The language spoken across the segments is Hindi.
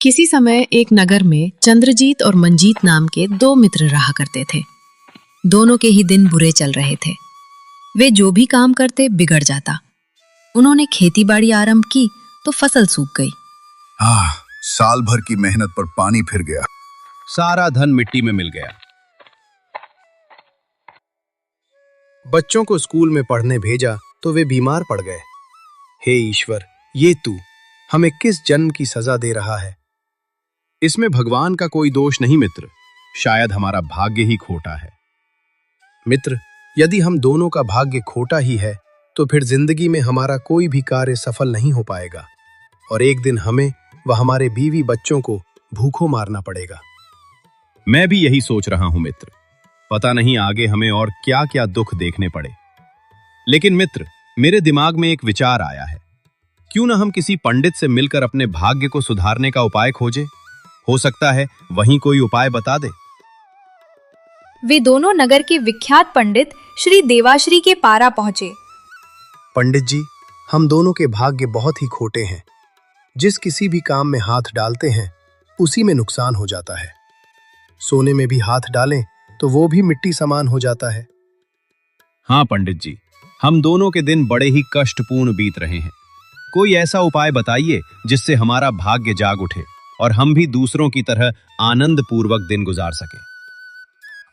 किसी समय एक नगर में चंद्रजीत और मंजीत नाम के दो मित्र रहा करते थे। दोनों के ही दिन बुरे चल रहे थे। वे जो भी काम करते बिगड़ जाता। उन्होंने खेतीबाड़ी आरंभ की तो फसल सूख गई। साल भर की मेहनत पर पानी फिर गया। सारा धन मिट्टी में मिल गया। बच्चों को स्कूल में पढ़ने भेजा तो वे बीमार पड़ गए। हे ईश्वर, ये तू हमें किस जन्म की सजा दे रहा है? इसमें भगवान का कोई दोष नहीं मित्र, शायद हमारा भाग्य ही खोटा है। मित्र, यदि हम दोनों का भाग्य खोटा ही है तो फिर जिंदगी में हमारा कोई भी कार्य सफल नहीं हो पाएगा और एक दिन हमें व हमारे बीवी बच्चों को भूखों मारना पड़ेगा। मैं भी यही सोच रहा हूं मित्र। पता नहीं आगे हमें और क्या क्या दुख देखने पड़े। लेकिन मित्र, मेरे दिमाग में एक विचार आया है। क्यों ना हम किसी पंडित से मिलकर अपने भाग्य को सुधारने का उपाय खोजें? हो सकता है वहीं कोई उपाय बता दे। वे दोनों नगर के विख्यात पंडित श्री देवाश्री के पारा पहुंचे। पंडित जी, हम दोनों के भाग्य बहुत ही खोटे हैं। जिस किसी भी काम में हाथ डालते हैं उसी में नुकसान हो जाता है। सोने में भी हाथ डालें तो वो भी मिट्टी समान हो जाता है। हाँ पंडित जी, हम दोनों के दिन बड़े ही कष्टपूर्ण बीत रहे हैं। कोई ऐसा उपाय बताइए जिससे हमारा भाग्य जाग उठे और हम भी दूसरों की तरह आनंद पूर्वक दिन गुजार सके।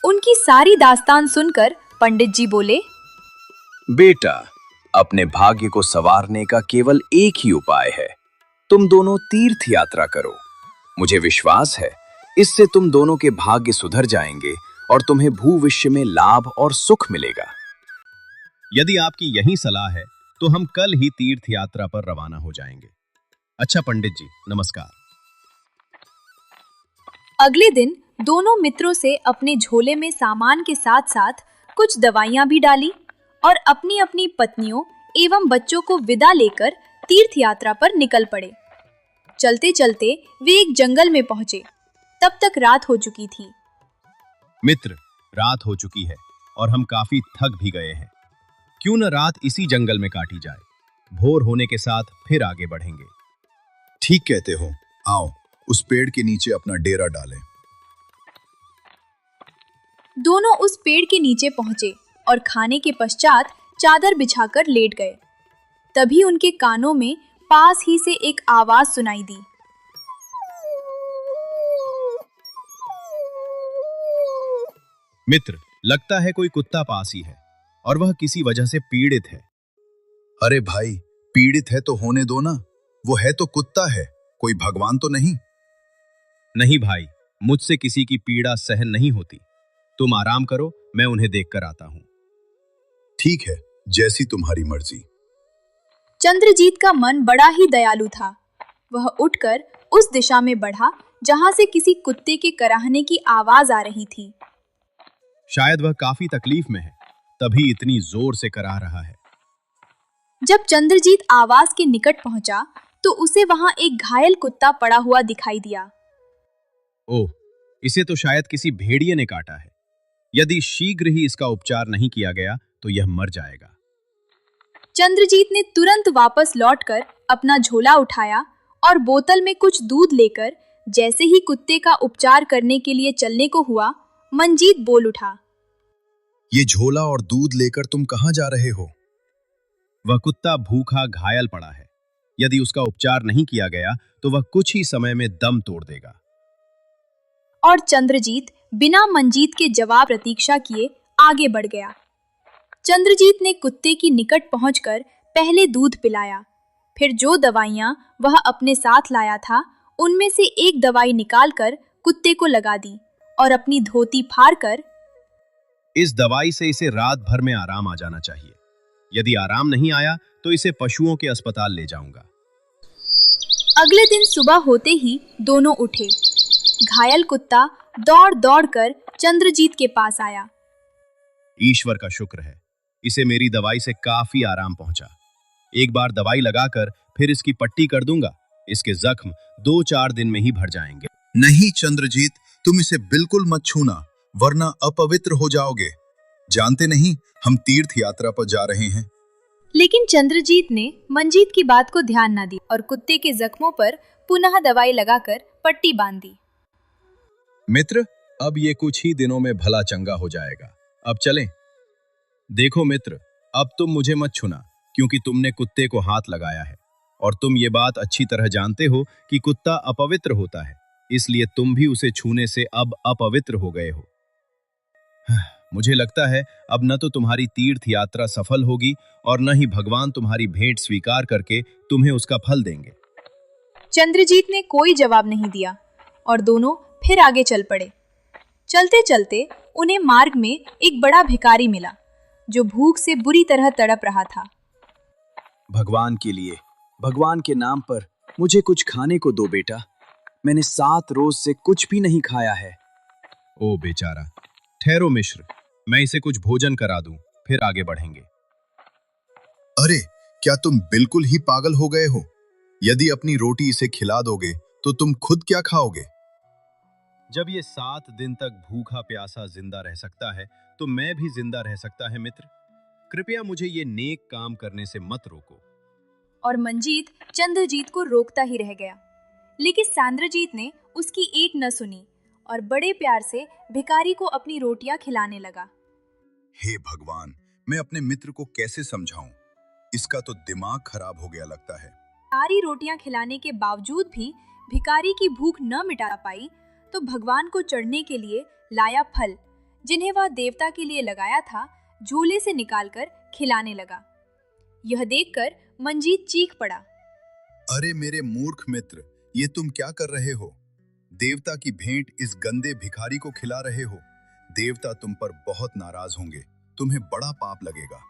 उनकी सारी दास्तान सुनकर पंडित जी बोले, बेटा, अपने भाग्य को संवारने का केवल एक ही उपाय है। तुम दोनों तीर्थ यात्रा करो। मुझे विश्वास है इससे तुम दोनों के भाग्य सुधर जाएंगे और तुम्हें भूविश्य में लाभ और सुख मिलेगा। यदि आपकी यही सलाह है तो हम कल ही तीर्थ यात्रा पर रवाना हो जाएंगे। अच्छा पंडित जी, नमस्कार। अगले दिन दोनों मित्रों से अपने झोले में सामान के साथ साथ कुछ दवाइयां भी डाली और अपनी अपनी पत्नियों एवं बच्चों को विदा लेकर तीर्थ यात्रा पर निकल पड़े। चलते चलते वे एक जंगल में पहुंचे। तब तक रात हो चुकी थी। मित्र, रात हो चुकी है और हम काफी थक भी गए हैं। क्यों न रात इसी जंगल में काटी जाए। भोर होने के साथ फिर आगे बढ़ेंगे। ठीक कहते हो। आओ उस पेड़ के नीचे अपना डेरा डालें। दोनों उस पेड़ के नीचे पहुंचे और खाने के पश्चात चादर बिछाकर लेट गए। तभी उनके कानों में पास ही से एक आवाज सुनाई दी। मित्र, लगता है कोई कुत्ता पास ही है और वह किसी वजह से पीड़ित है। अरे भाई, पीड़ित है तो होने दो ना। वो है तो कुत्ता है, कोई भगवान तो नहीं। नहीं भाई, मुझसे किसी की पीड़ा सहन नहीं होती। तुम आराम करो, मैं उन्हें देखकर आता हूं। ठीक है, जैसी तुम्हारी मर्जी। चंद्रजीत का मन बड़ा ही दयालु था। वह उठकर उस दिशा में बढ़ा जहां से किसी कुत्ते के कराहने की आवाज आ रही थी। शायद वह काफी तकलीफ में है, तभी इतनी जोर से करा रहा है। जब चंद्रजीत आवाज के निकट पहुंचा तो उसे वहां एक घायल कुत्ता पड़ा हुआ दिखाई दिया। ओह, इसे तो शायद किसी भेड़िए ने काटा है। यदि शीघ्र ही इसका उपचार नहीं किया गया तो यह मर जाएगा। चंद्रजीत ने तुरंत वापस लौटकर अपना झोला उठाया और बोतल में कुछ दूध लेकर जैसे ही कुत्ते का उपचार करने के लिए चलने को हुआ, मंजीत बोल उठा। ये झोला और दूध लेकर तुम कहां जा रहे हो? वह कुत्ता भूखा घायल पड़ा है। यदि उसका उपचार नहीं किया गया तो वह कुछ ही समय में दम तोड़ देगा। और चंद्रजीत बिना मंजीत के जवाब प्रतीक्षा किए आगे बढ़ गया। चंद्रजीत ने कुत्ते की निकट पहुंचकर पहले दूध पिलाया। फिर जो दवाइयां वह अपने साथ लाया था उनमें से एक दवाई निकालकर कुत्ते को लगा दी और अपनी धोती फाड़कर, इस दवाई से इसे रात भर में आराम आ जाना चाहिए। यदि आराम नहीं आया तो इसे पशुओं के अस्पताल ले जाऊंगा। अगले दिन सुबह होते ही दोनों उठे। घायल कुत्ता दौड़ दौड़ कर चंद्रजीत के पास आया। ईश्वर का शुक्र है, इसे मेरी दवाई से काफी आराम पहुंचा। एक बार दवाई लगाकर फिर इसकी पट्टी कर दूंगा। इसके जख्म 2-4 दिन में ही भर जाएंगे। नहीं चंद्रजीत, तुम इसे बिल्कुल मत छूना, वरना अपवित्र हो जाओगे। जानते नहीं हम तीर्थ यात्रा पर जा रहे हैं। लेकिन चंद्रजीत ने मंजीत की बात को ध्यान न दी और कुत्ते के जख्मों पर पुनः दवाई लगाकर पट्टी बांध दी। मित्र, अब ये कुछ ही दिनों में भला चंगा हो जाएगा। अब चलें। देखो मित्र, अब तुम मुझे मत छूना, क्योंकि तुमने कुत्ते को हाथ लगाया है और तुम ये बात अच्छी तरह जानते हो कि कुत्ता अपवित्र होता है, इसलिए तुम भी उसे छूने से अब अपवित्र हो गए हो। मुझे लगता है अब न तो तुम्हारी तीर्थ यात्रा सफल होगी और न ही भगवान तुम्हारी भेंट स्वीकार करके तुम्हें उसका फल देंगे। चंद्रजीत ने कोई जवाब नहीं दिया और दोनों फिर आगे चल पड़े। चलते चलते उन्हें मार्ग में एक बड़ा भिखारी मिला जो भूख से बुरी तरह तड़प रहा था। भगवान के लिए, भगवान के नाम पर मुझे कुछ खाने को दो बेटा। मैंने 7 रोज से कुछ भी नहीं खाया है। ओ बेचारा, ठहरो मिश्र, मैं इसे कुछ भोजन करा दूं, फिर आगे बढ़ेंगे। अरे, क्या तुम बिल्कुल ही पागल हो गए हो? यदि अपनी रोटी इसे खिला दोगे तो तुम खुद क्या खाओगे? जब ये 7 दिन तक भूखा प्यासा जिंदा रह सकता है, तो मैं भी जिंदा रह सकता है मित्र। कृपया मुझे ये नेक काम करने से मत रोको। और मंजीत चंद्रजीत को रोकता ही रह गया, लेकिन चंद्रजीत ने उसकी एक न सुनी और बड़े प्यार से भिखारी को अपनी रोटियां खिलाने लगा। हे भगवान, मैं अपने मित्र को कैसे समझाऊं? इसका तो दिमाग खराब हो गया लगता है। सारी रोटियां खिलाने के बावजूद भी भिखारी की भूख न मिटा पाई तो भगवान को चढ़ने के लिए लाया फल, जिन्हें वह देवता के लिए लगाया था, झोले से निकालकर खिलाने लगा। यह देखकर मंजीत चीख पड़ा। अरे मेरे मूर्ख मित्र, ये तुम क्या कर रहे हो? देवता की भेंट इस गंदे भिखारी को खिला रहे हो। देवता तुम पर बहुत नाराज होंगे, तुम्हें बड़ा पाप लगेगा।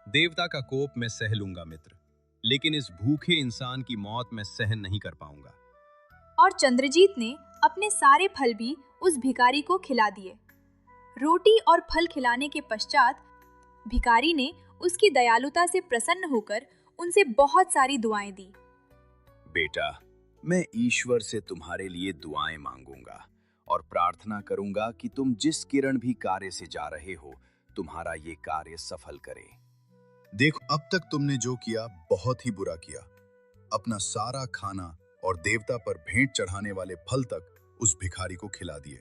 देवता का कोप मैं सह लूंगा मित्र, लेकिन इस भूखे इंसान की मौत मैं सहन नहीं कर पाऊंगा। और चंद्रजीत ने अपने सारे फल भी उस भिखारी को खिला दिए। रोटी और फल खिलाने के पश्चात भिखारी ने उसकी दयालुता से प्रसन्न होकर उनसे बहुत सारी दुआएं दी। बेटा, मैं ईश्वर से तुम्हारे लिए दुआएं मांगूंगा और प्रार्थना करूंगा कि तुम जिस किरण भी कार्य से जा रहे हो, तुम्हारा ये कार्य सफल करे। देखो, अब तक तुमने जो किया बहुत ही बुरा किया। अपना सारा खाना और देवता पर भेंट चढ़ाने वाले फल तक उस भिखारी को खिला दिए।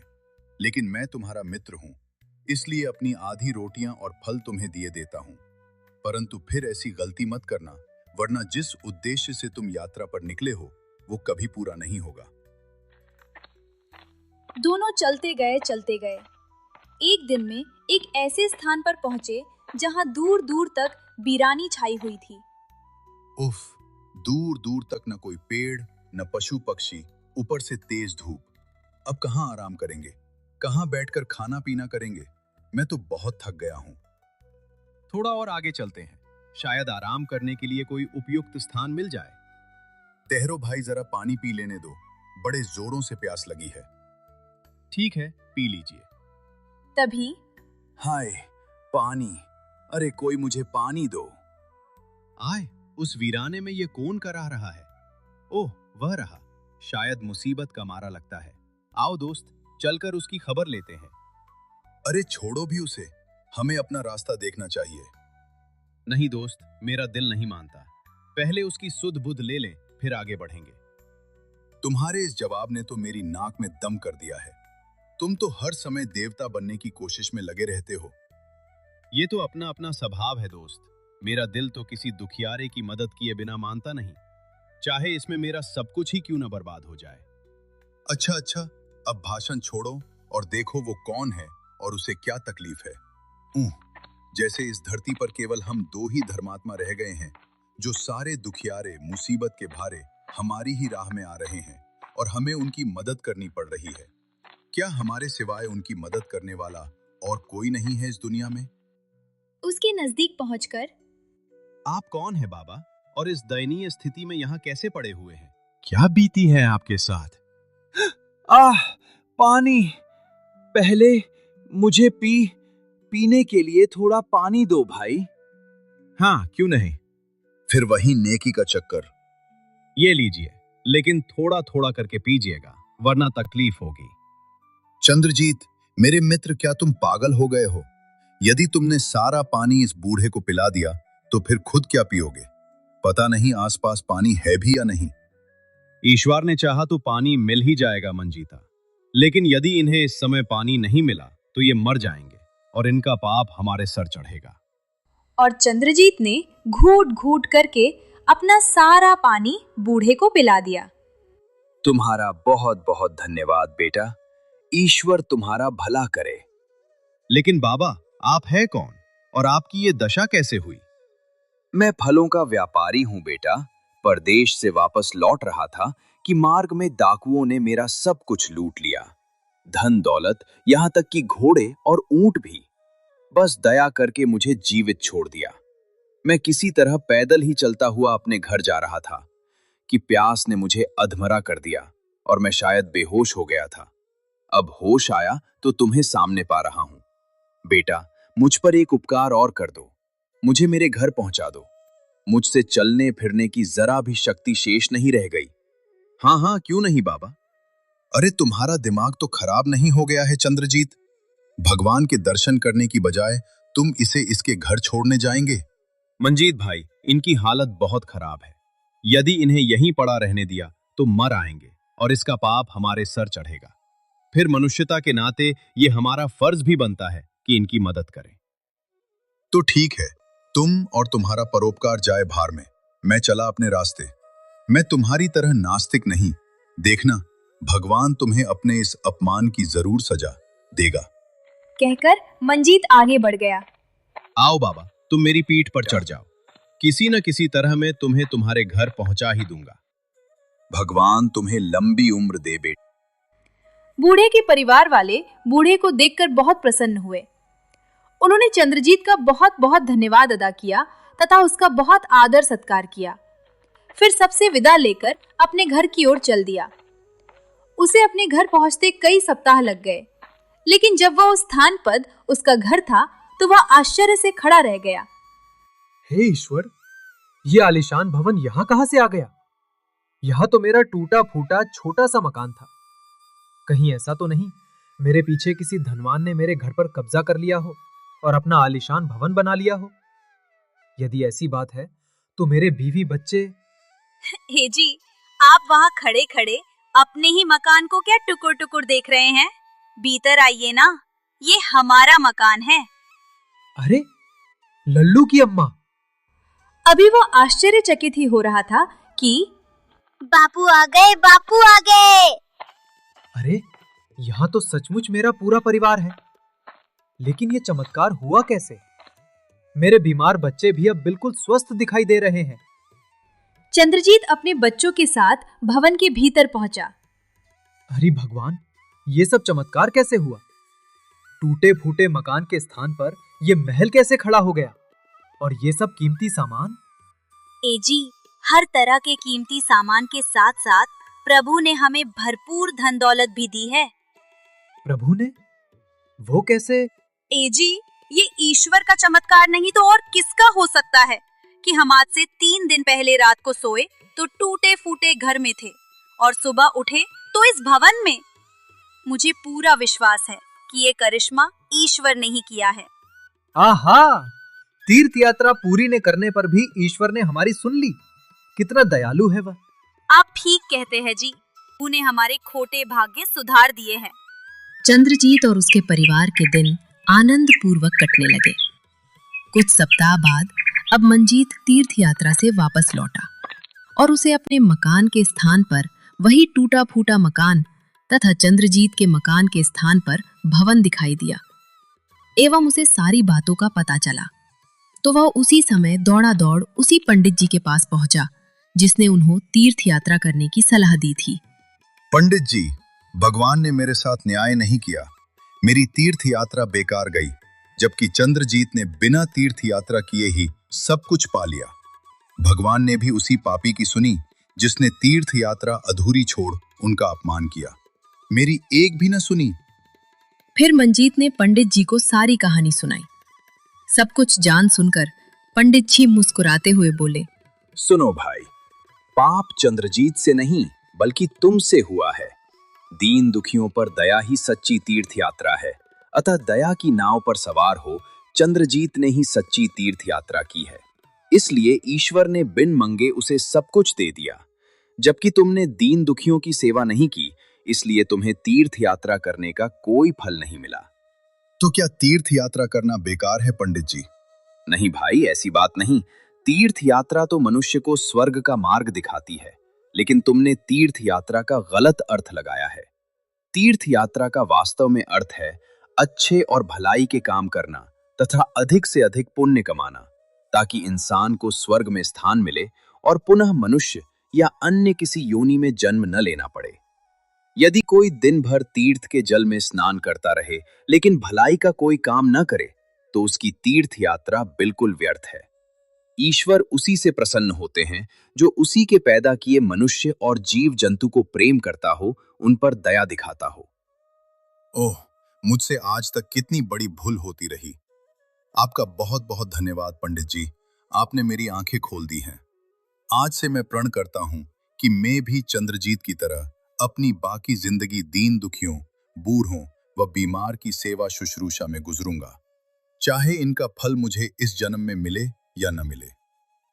लेकिन मैं तुम्हारा मित्र हूं, इसलिए अपनी आधी रोटियां और फल तुम्हें दिए देता हूं। परंतु फिर ऐसी गलती मत करना, वरना जिस उद्देश्य से तुम यात्रा पर निकले हो वो कभी पूरा नहीं होगा। दोनों चलते गए। एक दिन में एक ऐसे स्थान पर पहुंचे जहां दूर दूर तक वीरानी छाई हुई थी। उफ, दूर दूर तक न कोई पेड़, न पशु पक्षी, ऊपर से तेज धूप। अब कहाँ आराम करेंगे? कहाँ बैठकर खाना पीना करेंगे? मैं तो बहुत थक गया हूँ। थोड़ा और आगे चलते हैं, शायद आराम करने के लिए कोई उपयुक्त स्थान मिल जाए। ठहरो भाई, जरा पानी पी लेने दो, बड़े जोरों से प्यास लगी है। ठीक है, पी लीजिए। तभी हाय, पानी! अरे कोई मुझे पानी दो। आए, उस वीराने में ये कौन करा रहा है? ओह, वह रहा। शायद मुसीबत का मारा लगता है। आओ दोस्त, चलकर उसकी खबर लेते हैं। अरे छोड़ो भी उसे, हमें अपना रास्ता देखना चाहिए। नहीं दोस्त, मेरा दिल नहीं मानता। पहले उसकी सुध बुध ले लें, फिर आगे बढ़ेंगे। तुम्हारे इस जवाब ने तो मेरी नाक में दम कर दिया है। तुम तो हर समय देवता बनने की कोशिश में लगे रहते हो। ये तो अपना अपना स्वभाव है दोस्त। मेरा दिल तो किसी दुखियारे की मदद किए बिना मानता नहीं, चाहे इसमें मेरा सब कुछ ही क्यों न बर्बाद हो जाए। अच्छा, अब भाषण छोड़ो और देखो वो कौन है और उसे क्या तकलीफ है। जैसे इस धरती पर केवल हम 2 ही धर्मात्मा रह गए हैं, जो सारे दुखियारे मुसीबत के भारे हमारी ही राह में आ रहे हैं और हमें उनकी मदद करनी पड़ रही है। क्या हमारे सिवाय उनकी मदद करने वाला और कोई नहीं है इस दुनिया में? उसके नजदीक पहुंचकर, आप कौन है बाबा, और इस दयनीय स्थिति में यहाँ कैसे पड़े हुए हैं? क्या बीती है आपके साथ? पानी! पहले मुझे पीने के लिए थोड़ा पानी दो भाई। हाँ, क्यों नहीं। फिर वही नेकी का चक्कर। ये लीजिए, लेकिन थोड़ा थोड़ा करके पीजिएगा, वरना तकलीफ होगी। चंद्रजीत, मेरे मित्र, क्या तुम पागल हो गए हो? यदि तुमने सारा पानी इस बूढ़े को पिला दिया तो फिर खुद क्या पियोगे? पता नहीं आसपास पानी है भी या नहीं। ईश्वर ने चाहा तो पानी मिल ही जाएगा मंजीता, लेकिन यदि इन्हें इस समय पानी नहीं मिला तो ये मर जाएंगे और इनका पाप हमारे सर चढ़ेगा। और चंद्रजीत ने घूट घूट करके अपना सारा पानी बूढ़े को पिला दिया। तुम्हारा बहुत बहुत धन्यवाद बेटा, ईश्वर तुम्हारा भला करे। लेकिन बाबा, आप है कौन और आपकी ये दशा कैसे हुई? मैं फलों का व्यापारी हूं बेटा। परदेश से वापस लौट रहा था कि मार्ग में डाकुओं ने मेरा सब कुछ लूट लिया, धन दौलत, यहाँ तक कि घोड़े और ऊंट भी। बस दया करके मुझे जीवित छोड़ दिया। मैं किसी तरह पैदल ही चलता हुआ अपने घर जा रहा था कि प्यास ने मुझे अधमरा कर दिया और मैं शायद बेहोश हो गया था। अब होश आया तो तुम्हें सामने पा रहा हूं। बेटा, मुझ पर एक उपकार और कर दो, मुझे मेरे घर पहुंचा दो। मुझसे चलने फिरने की जरा भी शक्ति शेष नहीं रह गई। हाँ हाँ, क्यों नहीं बाबा। अरे तुम्हारा दिमाग तो खराब नहीं हो गया है चंद्रजीत? भगवान के दर्शन करने की बजाय तुम इसे इसके घर छोड़ने जाएंगे? मंजीत भाई, इनकी हालत बहुत खराब है। यदि इन्हें यहीं पड़ा रहने दिया तो मर आएंगे और इसका पाप हमारे सर चढ़ेगा। फिर मनुष्यता के नाते ये हमारा फर्ज भी बनता है कि इनकी मदद करें। तो ठीक है, तुम और तुम्हारा परोपकार जाए भार में। मैं चला अपने रास्ते। मैं तुम्हारी तरह नास्तिक नहीं। देखना, भगवान तुम्हें अपने इस अपमान की जरूर सजा देगा। कहकर मंजीत आगे बढ़ गया। आओ बाबा, तुम मेरी पीठ पर चढ़ जाओ। किसी न किसी तरह मैं तुम्हें तुम्हारे घर पहुंचा ही दूंगा। भगवान तुम्हें लंबी उम्र दे बेटा। बूढ़े के परिवार वाले बूढ़े को देखकर बहुत प्रसन्न हुए। उन्होंने चंद्रजीत का बहुत बहुत धन्यवाद अदा किया तथा उसका बहुत आदर सत्कार किया। फिर सबसे विदा लेकर अपने घर की ओर चल दिया। उसे अपने घर पहुंचते कई सप्ताह लग गए, लेकिन जब वह उस स्थान पर उसका घर था तो वह आश्चर्य से खड़ा रह गया। हे ईश्वर, ये आलीशान भवन यहाँ कहाँ से आ गया? यहाँ तो मेरा टूटा फूटा छोटा सा मकान था। कहीं ऐसा तो नहीं मेरे पीछे किसी धनवान ने मेरे घर पर कब्जा कर लिया हो और अपना आलीशान भवन बना लिया हो? यदि ऐसी बात है तो मेरे बीवी बच्चे। हे जी, आप वहाँ खड़े खड़े अपने ही मकान को क्या टुकुर टुकुर देख रहे हैं? भीतर आइए ना, ये हमारा मकान है। अरे लल्लू की अम्मा! अभी वो आश्चर्यचकित ही हो रहा था कि बापू आ गए, बापू आ गए। अरे यहाँ तो सचमुच मेरा पूरा परिवार है, लेकिन ये चमत्कार हुआ कैसे? मेरे बीमार बच्चे भी अब बिल्कुल स्वस्थ दिखाई दे रहे हैं। चंद्रजीत अपने बच्चों के साथ भवन के भीतर पहुंचा। अरे भगवान, ये सब चमत्कार कैसे हुआ? टूटे फूटे मकान के स्थान पर ये महल कैसे खड़ा हो गया? और ये सब कीमती सामान? ए जी, हर तरह के कीमती सामान के साथ साथ प्रभु ने हमें भरपूर धन दौलत भी दी है। प्रभु ने? वो कैसे? ए जी, ये ईश्वर का चमत्कार नहीं तो और किसका हो सकता है कि हम आज से 3 दिन पहले रात को सोए तो टूटे फूटे घर में थे और सुबह उठे तो इस भवन में। मुझे पूरा विश्वास है कि ये करिश्मा ईश्वर ने ही किया है। आहा, तीर्थ यात्रा पूरी ने करने पर भी ईश्वर ने हमारी सुन ली। कितना दयालु है वह। आप ठीक कहते हैं जी, उन्हें हमारे खोटे भाग्य सुधार दिए हैं। चंद्रजीत और उसके परिवार के दिन आनंद पूर्वक कटने लगे। कुछ सप्ताह बाद अब मंजीत तीर्थ यात्रा से वापस लौटा और उसे अपने मकान के स्थान पर वही टूटा फूटा मकान तथा चंद्रजीत के मकान के स्थान पर भवन दिखाई दिया एवं उसे सारी बातों का पता चला। तो वह उसी समय दौड़ा दौड़ उसी पंडित जी के पास पहुंचा जिसने उन्हें तीर्थ यात्रा करने की सलाह दी थी। पंडित जी, भगवान ने मेरे साथ न्याय नहीं किया। मेरी तीर्थ यात्रा बेकार गई, जबकि चंद्रजीत ने बिना तीर्थ यात्रा किए ही सब कुछ पा लिया। भगवान ने भी उसी पापी की सुनी जिसने तीर्थ यात्रा अधूरी छोड़ उनका अपमान किया। मेरी एक भी न सुनी। फिर मंजीत ने पंडित जी को सारी कहानी सुनाई। सब कुछ जान सुनकर पंडित जी मुस्कुराते हुए बोले, सुनो भाई, पाप चंद्रजीत से नहीं बल्कि तुमसे हुआ है। दीन दुखियों पर दया ही सच्ची तीर्थ यात्रा है। अतः दया की नाव पर सवार हो चंद्रजीत ने ही सच्ची तीर्थ यात्रा की है। इसलिए ईश्वर ने बिन मंगे उसे सब कुछ दे दिया। जबकि तुमने दीन दुखियों की सेवा नहीं की, इसलिए तुम्हें तीर्थ यात्रा करने का कोई फल नहीं मिला। तो क्या तीर्थ यात्रा करना बेकार है पंडित जी? नहीं भाई, ऐसी बात नहीं। तीर्थ यात्रा तो मनुष्य को स्वर्ग का मार्ग दिखाती है, लेकिन तुमने तीर्थ यात्रा का गलत अर्थ लगाया है। तीर्थ यात्रा का वास्तव में अर्थ है अच्छे और भलाई के काम करना तथा अधिक से अधिक पुण्य कमाना, ताकि इंसान को स्वर्ग में स्थान मिले और पुनः मनुष्य या अन्य किसी योनि में जन्म न लेना पड़े। यदि कोई दिन भर तीर्थ के जल में स्नान करता रहे लेकिन भलाई का कोई काम न करे, तो उसकी तीर्थ यात्रा बिल्कुल व्यर्थ है। ईश्वर उसी से प्रसन्न होते हैं जो उसी के पैदा किए मनुष्य और जीव जंतु को प्रेम करता हो, उन पर दया दिखाता हो। ओह, मुझसे आज तक कितनी बड़ी भूल होती रही। आपका बहुत बहुत धन्यवाद पंडित जी, आपने मेरी आंखें खोल दी हैं। आज से मैं प्रण करता हूं कि मैं भी चंद्रजीत की तरह अपनी बाकी जिंदगी दीन दुखियों, बूढ़ों व बीमार की सेवा शुश्रूषा में गुजरूंगा, चाहे इनका फल मुझे इस जन्म में मिले या न मिले।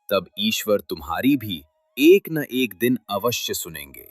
तब ईश्वर तुम्हारी भी एक न एक दिन अवश्य सुनेंगे।